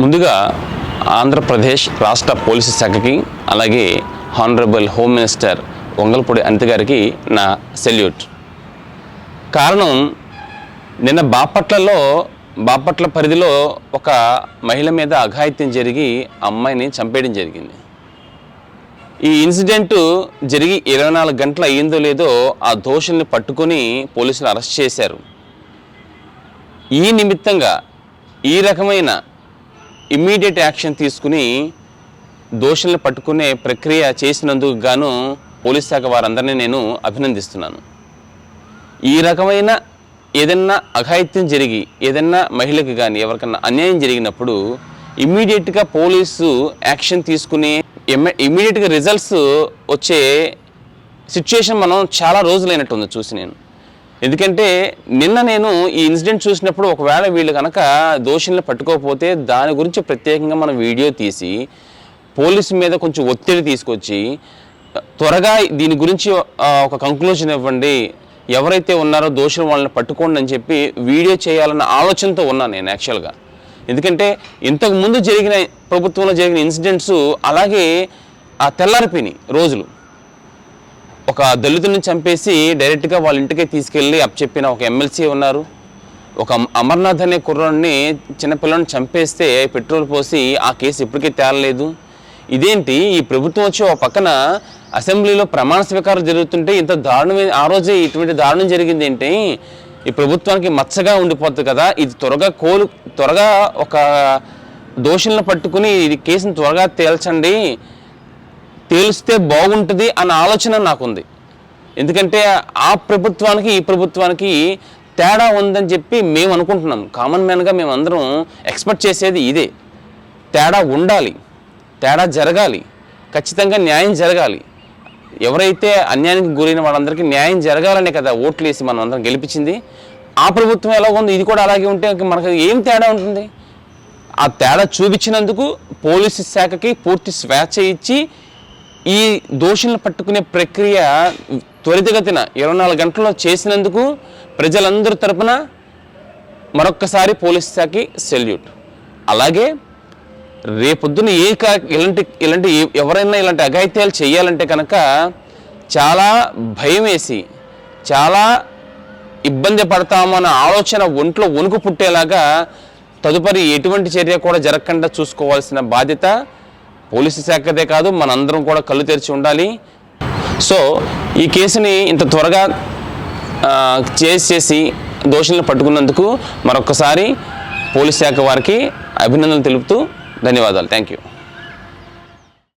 ముందుగా ఆంధ్రప్రదేశ్ రాష్ట్ర పోలీసు శాఖకి అలాగే honourable home minister Vangalapudi Anitha గారికి నా సెల్యూట్. కారణం, నిన్న బాపట్ల పరిధిలో ఒక మహిళ మీద అఘాయిత్యం జరిగి అమ్మాయిని చంపేయడం జరిగింది. ఈ ఇన్సిడెంట్ జరిగి 24 గంటలు అయ్యిందో లేదో ఆ దోషుల్ని పట్టుకొని పోలీసులు అరెస్ట్ చేశారు. ఈ నిమిత్తంగా ఈ రకమైన ఇమ్మీడియట్ యాక్షన్ తీసుకుని దోషుల్ని పట్టుకునే ప్రక్రియ చేసినందుకు గాను పోలీస్ శాఖ వారందరినీ నేను అభినందిస్తున్నాను. ఈ రకమైన ఏదన్నా అఘాయిత్యం జరిగి ఏదన్నా మహిళకి కానీ ఎవరికన్నా అన్యాయం జరిగినప్పుడు ఇమ్మీడియట్గా పోలీసు యాక్షన్ తీసుకుని ఇమ్మీడియట్గా రిజల్ట్స్ వచ్చే సిచ్యుయేషన్ మనం చాలా రోజులైనట్టుంది చూసి నేను. ఎందుకంటే నిన్న నేను ఈ ఇన్సిడెంట్ చూసినప్పుడు ఒకవేళ వీళ్ళు కనుక దోషుల్ని పట్టుకోకపోతే దాని గురించి ప్రత్యేకంగా మనం వీడియో తీసి పోలీసు మీద కొంచెం ఒత్తిడి తీసుకొచ్చి త్వరగా దీని గురించి ఒక కంక్లూజన్ ఇవ్వండి, ఎవరైతే ఉన్నారో దోషులు వాళ్ళని పట్టుకోండి అని చెప్పి వీడియో చేయాలన్న ఆలోచనతో ఉన్నాను నేను యాక్చువల్గా. ఎందుకంటే ఇంతకుముందు ప్రభుత్వంలో జరిగిన ఇన్సిడెంట్స్ అలాగే తెల్లారిపోయినాయి రోజులు. ఒక దళితుని చంపేసి డైరెక్ట్గా వాళ్ళ ఇంటికే తీసుకెళ్ళి అప్పచెప్పిన ఒక ఎమ్మెల్సీ ఉన్నారు. ఒక అమర్నాథ్ అనే కుర్రాడిని చిన్నపిల్లని చంపేస్తే పెట్రోల్ పోసి ఆ కేసు ఇప్పటికీ తేలలేదు. ఇదేంటి, ఈ ప్రభుత్వం వచ్చి ఒక పక్కన అసెంబ్లీలో ప్రమాణ స్వీకారం జరుగుతుంటే ఇంత దారుణమైన ఆ రోజే ఇటువంటి దారుణం జరిగింది ఏంటి, ఈ ప్రభుత్వానికి మచ్చగా ఉండిపోతుంది కదా, ఇది త్వరగా ఒక దోషులను పట్టుకుని ఇది కేసును త్వరగా తేలిస్తే బాగుంటుంది అన్న ఆలోచన నాకుంది. ఎందుకంటే ఆ ప్రభుత్వానికి ఈ ప్రభుత్వానికి తేడా ఉందని చెప్పి మేము అనుకుంటున్నాం. కామన్ మ్యాన్గా మేము అందరం ఎక్స్పెక్ట్ చేసేది ఇదే. తేడా ఉండాలి, తేడా జరగాలి, ఖచ్చితంగా న్యాయం జరగాలి. ఎవరైతే అన్యాయానికి గురైన వాళ్ళందరికీ న్యాయం జరగాలనే కదా ఓట్లు వేసి మనం అందరం గెలిపించింది. ఆ ప్రభుత్వం ఎలా ఉంది, ఇది కూడా అలాగే ఉంటే మనకు ఏం తేడా ఉంటుంది? ఆ తేడా చూపించినందుకు పోలీసు శాఖకి పూర్తి స్వేచ్ఛ ఇచ్చి ఈ దోషులను పట్టుకునే ప్రక్రియ త్వరితగతిన 24 గంటల్లో చేసినందుకు ప్రజలందరి తరపున మరొక్కసారి పోలీస్ శాఖకి సెల్యూట్. అలాగే రేపొద్దున ఇలాంటి ఎవరైనా ఇలాంటి అఘాయిత్యాలు చేయాలంటే కనుక చాలా భయం వేసి చాలా ఇబ్బంది పడతామన్న ఆలోచన ఒంట్లో వణుకు పుట్టేలాగా తదుపరి ఎటువంటి చర్య కూడా జరగకుండా చూసుకోవాల్సిన బాధ్యత పోలీసు శాఖదే కాదు, మనందరం కూడా కళ్ళు తెరిచి ఉండాలి. సో ఈ కేసుని ఇంత త్వరగా చేసి దోషులను పట్టుకున్నందుకు మరొకసారి పోలీస్ శాఖ వారికి అభినందనలు తెలుపుతూ ధన్యవాదాలు. Thank you.